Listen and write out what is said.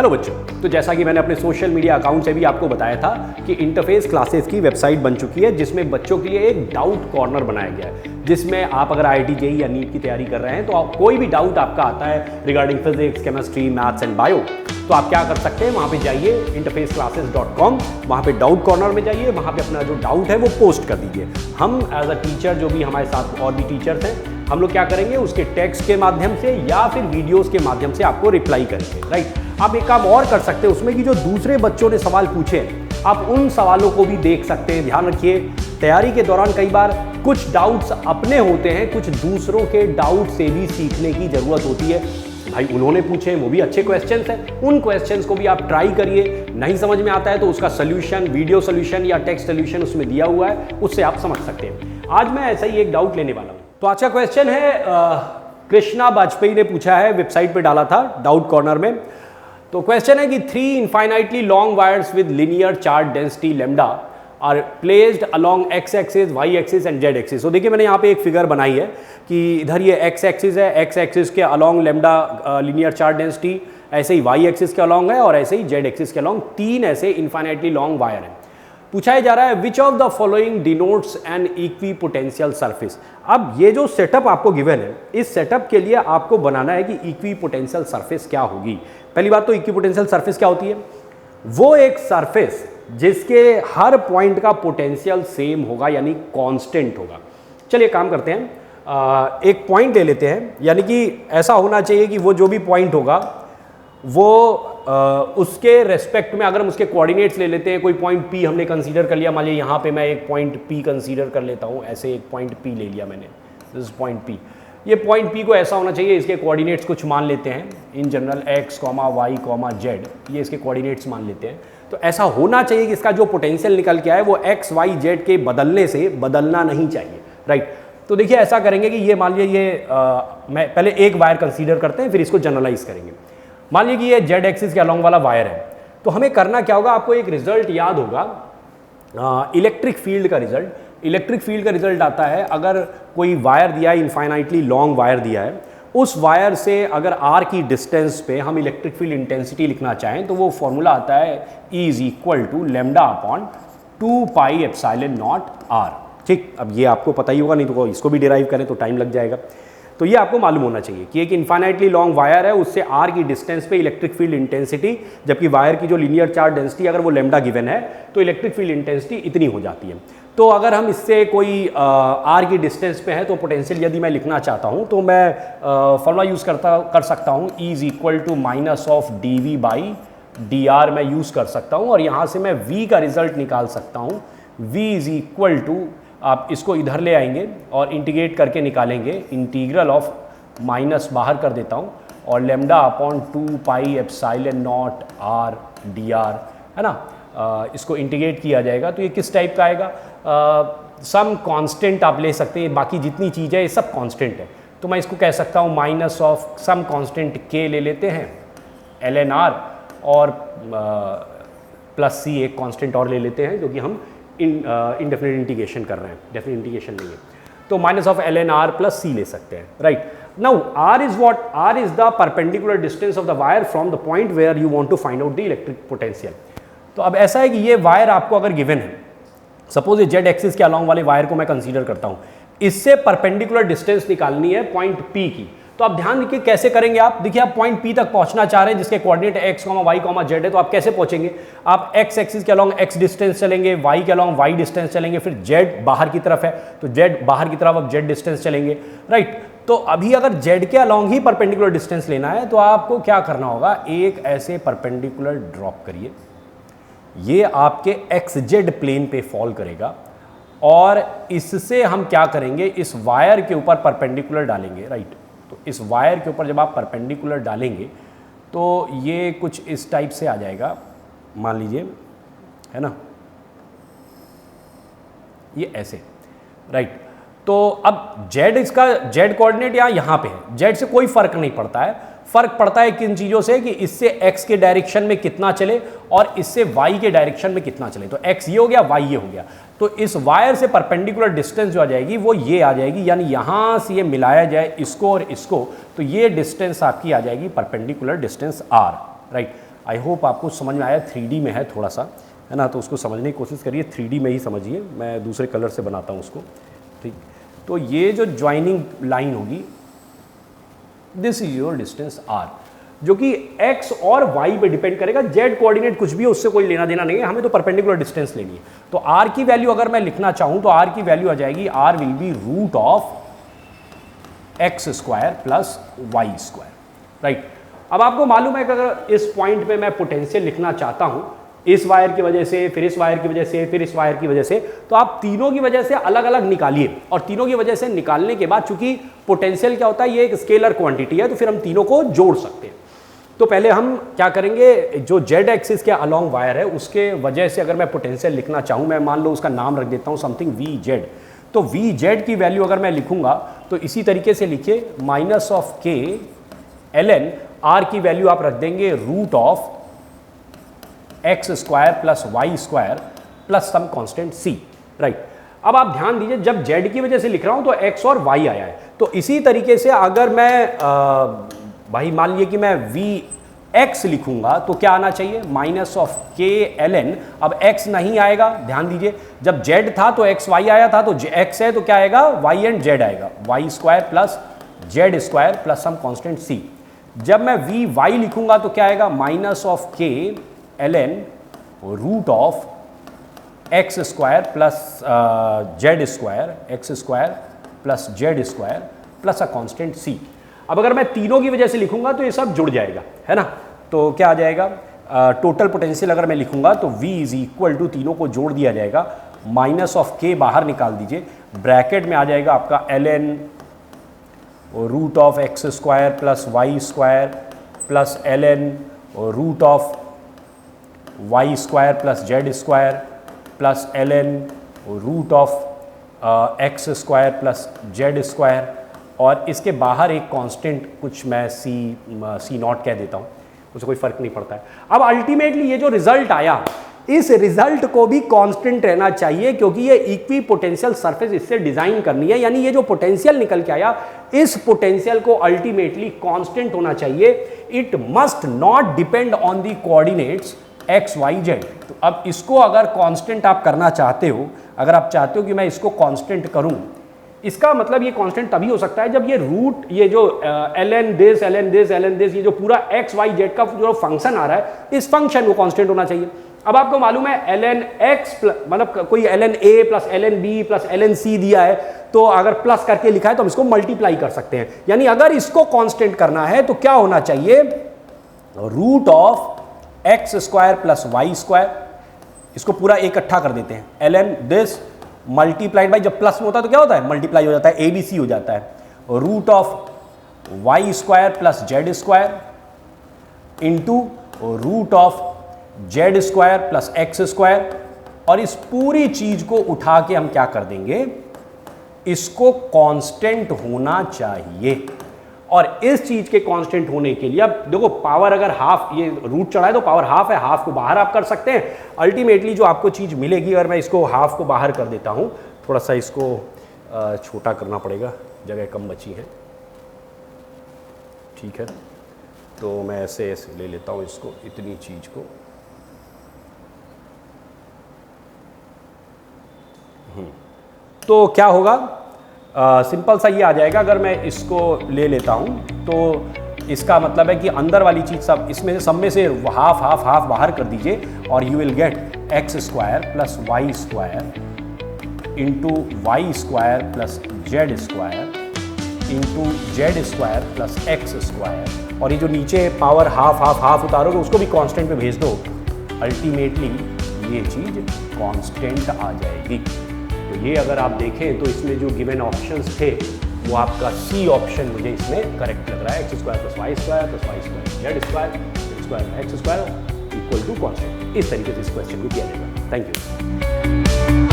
Hello बच्चों, तो जैसा कि मैंने अपने सोशल मीडिया अकाउंट से भी आपको बताया था कि इंटरफेस क्लासेस की वेबसाइट बन चुकी है जिसमें बच्चों के लिए एक डाउट कॉर्नर बनाया गया है, जिसमें आप अगर IIT JEE या नीट की तैयारी कर रहे हैं तो कोई भी डाउट आपका आता है regarding physics, chemistry, maths and bio, तो आप क्या कर सकते हैं, वहाँ पे जाइए interfaceclasses.com, वहाँ पे डाउट कॉर्नर में जाइए, वहाँ पे अपना जो डाउट है वो पोस्ट कर दीजिए। हम एज अ टीचर, जो भी हमारे साथ और भी टीचर्स हैं, हम लोग क्या करेंगे, उसके टेक्स्ट के माध्यम से या फिर वीडियोस के माध्यम से आपको रिप्लाई करेंगे। राइट, आप एक काम और कर सकते हैं उसमें कि जो दूसरे बच्चों ने सवाल पूछे आप उन सवालों को भी देख सकते हैं। ध्यान रखिए, तैयारी के दौरान कई बार कुछ डाउट्स अपने होते हैं, कुछ दूसरों के डाउट से भी सीखने की जरूरत होती है। भाई उन्होंने पूछे, वो भी अच्छे क्वेश्चंस हैं, उन क्वेश्चंस को भी आप ट्राई करिए। नहीं समझ में आता है तो उसका सोल्यूशन, वीडियो सोल्यूशन या टेक्स्ट सोल्यूशन उसमें दिया हुआ है, उससे आप समझ सकते हैं। आज मैं ऐसा ही एक डाउट लेने वाला हूँ। तो आज का क्वेश्चन है, कृष्णा बाजपेयी ने पूछा है, वेबसाइट पे डाला था डाउट कॉर्नर में। तो क्वेश्चन है कि 3 infinitely long wires with linear charge density lambda are placed along x axis, y axis and z axis. तो देखिए मैंने यहाँ पे एक फिगर बनाई है कि इधर ये एक्स एक्सिस है, एक्स एक्सिस के along lambda linear charge density, ऐसे ही वाई एक्सिस के अलोंग है और ऐसे ही जेड एक्सिस के अलोंग 3 ऐसे इनफाइनाइटली लॉन्ग वायर हैं। पूछा जा रहा है which of the following denotes N equi potential surface. अब ये जो सेटअप आपको गिवन है, इस सेटअप के लिए आपको बनाना है कि इक्वी पोटेंशियल सरफेस क्या होगी। पहली बात तो इक्वी पोटेंशियल सरफेस क्या होती है, वो एक सरफेस जिसके हर पॉइंट का पोटेंशियल सेम होगा, यानी कांस्टेंट होगा। चलिए काम करते हैं, एक पॉइंट ले लेते हैं, यानी कि ऐसा होना चाहिए कि वो जो भी पॉइंट होगा वो उसके रेस्पेक्ट में, अगर हम उसके कोऑर्डिनेट्स ले लेते हैं, कोई पॉइंट P हमने कंसीडर कर लिया, मान लीजिए यहाँ पे मैं एक पॉइंट P कंसीडर कर लेता हूँ, ऐसे एक पॉइंट P ले लिया मैंने, दिस पॉइंट P। ये पॉइंट P को ऐसा होना चाहिए, इसके कोऑर्डिनेट्स कुछ मान लेते हैं in general x, y, z, ये इसके कोऑर्डिनेट्स मान लेते हैं। तो ऐसा होना चाहिए कि इसका जो पोटेंशियल निकल के आए वो x, y, z के बदलने से बदलना नहीं चाहिए। राइट, तो देखिए ऐसा करेंगे कि ये मान लीजिए ये मैं पहले एक वायर कंसीडर करते हैं, फिर इसको जनरलाइज करेंगे। मान लीजिए कि ये जेड एक्सिस के अलोंग वाला वायर है, तो हमें करना क्या होगा, आपको एक रिजल्ट याद होगा, इलेक्ट्रिक फील्ड का रिजल्ट। इलेक्ट्रिक फील्ड का रिजल्ट आता है, अगर कोई वायर दिया है, इनफाइनाइटली लॉन्ग वायर दिया है, उस वायर से अगर r की डिस्टेंस पे हम इलेक्ट्रिक फील्ड इंटेंसिटी लिखना चाहें तो वो फॉर्मूला आता है E is equal to lambda upon 2 pi epsilon nought r। ठीक, अब ये आपको पता ही होगा, नहीं तो इसको भी डिराइव करें तो टाइम लग जाएगा। तो ये आपको मालूम होना चाहिए कि एक इनफाइनाइटली लॉन्ग वायर है, उससे r की डिस्टेंस पे इलेक्ट्रिक फील्ड इंटेंसिटी, जबकि वायर की जो लीनियर चार्ज डेंसिटी अगर वो लैम्डा गिवन है तो इलेक्ट्रिक फील्ड इंटेंसिटी इतनी हो जाती है। तो अगर हम इससे कोई r की डिस्टेंस पे है तो पोटेंशियल यदि मैं लिखना चाहता हूँ तो मैं फॉर्मूला यूज़ कर सकता हूँ, E is equal to minus of dv by dr मैं यूज़ कर सकता हूँ, और यहाँ से मैं v का रिजल्ट निकाल सकता हूँ। v इज इक्वल टू, आप इसको इधर ले आएंगे और इंटीग्रेट करके निकालेंगे, इंटीग्रल ऑफ माइनस बाहर कर देता हूँ और lambda upon 2 pi epsilon nought r dr, है ना। इसको इंटीग्रेट किया जाएगा तो ये किस टाइप का आएगा, सम कांस्टेंट आप ले सकते हैं, बाकी जितनी चीज़ है ये सब कांस्टेंट है। तो मैं इसको कह सकता हूँ minus of some constant k ले लेते हैं ln r, और प्लस c एक कांस्टेंट और ले लेते हैं, क्योंकि हम इनडेफिनिट इंटीग्रेशन कर रहे हैं, डेफिनिट इंटीग्रेशन नहीं है, तो minus of ln r plus c ले सकते हैं। Right, now r is what, r is the perpendicular distance of the wire from the point where you want to find out the electric potential. तो अब ऐसा है कि ये wire आपको अगर गिवन है, सपोज ये जेड एक्सिस के अलोंग वाले वायर को मैं कंसीडर करता हूँ, इससे परपेंडिकुलर डिस्टेंस निकालनी है पॉइंट P की। तो आप ध्यान रखिए कैसे करेंगे आप, देखिए आप पॉइंट P तक पहुंचना चाह रहे हैं जिसके कोऑर्डिनेट x, y, z है, तो आप कैसे पहुंचेंगे, आप x एक्सिस के अलोंग x डिस्टेंस चलेंगे, y के अलोंग y डिस्टेंस चलेंगे, फिर z बाहर की तरफ है तो z बाहर की तरफ आप z डिस्टेंस चलेंगे। राइट, तो अभी अगर z के अलोंग ही परपेंडिकुलर डिस्टेंस लेना है तो आपको क्या करना होगा, एक ऐसे परपेंडिकुलर ड्रॉप करिए, ये आपके XZ प्लेन पे फॉल करेगा, और इससे हम क्या करेंगे, इस वायर के ऊपर परपेंडिकुलर डालेंगे। राइट, तो इस वायर के ऊपर जब आप परपेंडिकुलर डालेंगे तो ये कुछ इस टाइप से आ जाएगा, मान लीजिए, है ना, ये ऐसे। राइट, तो अब z, इसका z कोऑर्डिनेट यहाँ पे है, z से कोई फर्क नहीं पड़ता है, फर्क पड़ता है किन चीज़ों से कि इससे x के डायरेक्शन में कितना चले और इससे y के डायरेक्शन में कितना चले। तो x ये हो गया, y ये हो गया, तो इस वायर से परपेंडिकुलर डिस्टेंस जो आ जाएगी वो ये आ जाएगी, यानी यहाँ से ये मिलाया जाए इसको और इसको, तो ये डिस्टेंस आपकी आ जाएगी perpendicular distance r। Right, I hope आपको समझ में आया। 3D में है थोड़ा सा, है ना, तो उसको समझने की कोशिश करिए। 3D में ही समझिए, मैं दूसरे कलर से बनाता हूँ उसको। ठीक, तो ये जो ज्वाइनिंग लाइन होगी, this is your distance r, जो कि x और y पे डिपेंड करेगा। z कोऑर्डिनेट कुछ भी है उससे कोई लेना देना नहीं है, हमें तो परपेंडिकुलर डिस्टेंस लेनी है। तो r की वैल्यू अगर मैं लिखना चाहूं तो r की वैल्यू आ जाएगी, r will be root of x square plus Y square, right. अब आपको मालूम है कि अगर इस पॉइंट पे मैं पोटेंशियल लिखना चाहता हूं, इस वायर की वजह से, फिर इस वायर की वजह से, फिर इस वायर की वजह से, तो आप तीनों की वजह से अलग अलग निकालिए। और तीनों की वजह से निकालने के बाद, चूंकि पोटेंशियल क्या होता है, ये एक स्केलर क्वांटिटी है, तो फिर हम तीनों को जोड़ सकते हैं। तो पहले हम क्या करेंगे, जो जेड एक्सिस के अलोंग वायर है उसके वजह से अगर मैं पोटेंशियल लिखना चाहूँ, मैं मान लो उसका नाम रख देता हूँ समथिंग वी जेड, तो वी जेड की वैल्यू अगर मैं लिखूंगा तो इसी तरीके से लिखिए, माइनस ऑफ के एल एन, आर की वैल्यू आप रख देंगे root of X square plus Y square plus some constant C, right. अब आप ध्यान दीजिए, जब जेड की वजह से लिख रहा हूं तो एक्स और वाई आया है, तो इसी तरीके से अगर मैं भाई मान लीजिए कि मैं वी एक्स लिखूंगा तो क्या आना चाहिए, माइनस ऑफ के एल एन। अब एक्स नहीं आएगा, ध्यान दीजिए, जब जेड था तो एक्स वाई आया था, तो एक्स है तो क्या आएगा, वाई एंड जेड आएगा, Y square plus Z square plus some constant C. जब मैं वी वाई लिखूंगा तो क्या आएगा, माइनस ऑफ के L N root of X square plus Z square, X square plus Z square plus a constant C. अब अगर मैं तीनों की वजह से लिखूंगा तो ये सब जुड़ जाएगा, है ना। तो क्या आ जाएगा, टोटल पोटेंशियल अगर मैं लिखूंगा तो V इज इक्वल टू, तीनों को जोड़ दिया जाएगा, माइनस ऑफ के बाहर निकाल दीजिए, ब्रैकेट में आ जाएगा आपका L N root of X square plus Y square plus L N root of Y square plus Z square plus L N root of X square plus Z square, और इसके बाहर एक कांस्टेंट कुछ मैं सी नॉट कह देता हूँ, उससे कोई फर्क नहीं पड़ता है। अब अल्टीमेटली ये जो रिजल्ट आया, इस रिजल्ट को भी कांस्टेंट रहना चाहिए, क्योंकि ये इक्वी पोटेंशियल सरफेस इससे डिजाइन करनी है, यानी ये जो पोटेंशियल निकल के आया, इस पोटेंशियल को अल्टीमेटली कांस्टेंट होना चाहिए। It must not depend on the coordinates X Y Z. तो अब इसको अगर कांस्टेंट आप करना चाहते हो, अगर आप चाहते हो कि मैं इसको कांस्टेंट करूं, इसका मतलब ये कांस्टेंट तभी हो सकता है जब ये रूट, ये जो L N this L N this L N this, ये जो पूरा एक्स वाई जेड का जो फंक्शन आ रहा है, इस फंक्शन को कांस्टेंट होना चाहिए। अब आपको मालूम है एल एन एक्स मतलब कोई L N A plus L N B plus L N C दिया है, तो अगर प्लस करके लिखा है तो हम इसको मल्टीप्लाई कर सकते हैं। यानी अगर इसको कांस्टेंट करना है तो क्या होना चाहिए, root of X square plus Y square, इसको पूरा इकट्ठा कर देते हैं, L N this multiplied by, जब प्लस में होता है तो क्या होता है, मल्टीप्लाई हो जाता है, ABC हो जाता है, root of Y square plus Z square into root of Z square plus X square, और इस पूरी चीज को उठा के हम क्या कर देंगे, इसको कांस्टेंट होना चाहिए। और इस चीज के कांस्टेंट होने के लिए, अब देखो पावर अगर हाफ, ये रूट चढ़ा है तो पावर हाफ है, हाफ को बाहर आप कर सकते हैं। अल्टीमेटली जो आपको चीज मिलेगी, अगर मैं इसको हाफ को बाहर कर देता हूं, थोड़ा सा इसको छोटा करना पड़ेगा, जगह कम बची है, ठीक है, तो मैं ऐसे ऐसे ले लेता हूं इसको, इतनी चीज को, तो क्या होगा, सिंपल सा ये आ जाएगा। अगर मैं इसको ले लेता हूं तो इसका मतलब है कि अंदर वाली चीज सब, इसमें से सब में से हाफ हाफ हाफ बाहर कर दीजिए, और you will get X square plus Y square into Y square plus Z square into Z square plus X square, और ये जो नीचे पावर हाफ हाफ हाफ उतारोगे उसको भी कांस्टेंट में भेज दो, अल्टीमेटली ये चीज कांस्टेंट आ जाएगी। तो ये अगर आप देखें तो इसमें जो गिवन ऑप्शंस थे वो आपका सी ऑप्शन मुझे इसमें करेक्ट लग रहा है, X square plus Y square Z square square X square equal to constant. इस तरीके से इस क्वेश्चन को किया जाएगा। Thank you.